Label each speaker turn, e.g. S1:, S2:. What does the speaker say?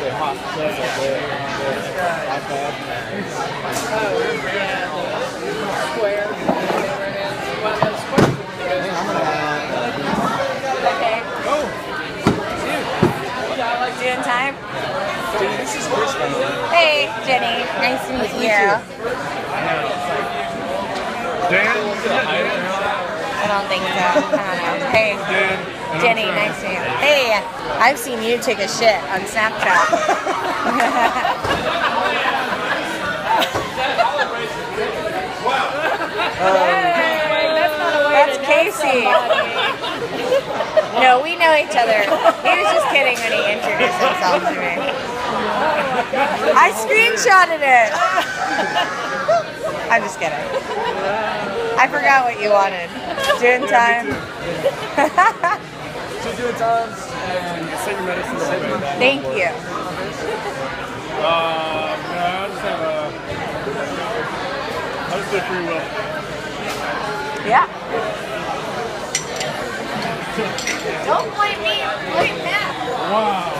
S1: say hot. That's a good iPad.
S2: Oh, yeah. Square. Whatever it is. One of those square.
S1: I'm gonna have.
S3: Okay.
S1: Oh.
S3: Doing time?
S1: Dude, this is Chris.
S3: Hey, Jenny. Nice to meet you.
S1: Dan.
S3: I don't think so. I don't know. Hey, Jenny. Nice to meet you. Hey, I've seen you take a shit on Snapchat. That's Casey. No, we know each other. He was just kidding when he introduced himself to me. I screenshotted it. I'm just kidding. I forgot what you wanted. Doing time.
S1: Two doing times and send your medicine.
S3: Thank you.
S1: I just say free will.
S3: Yeah. Don't point me, point Matt.
S1: Wow.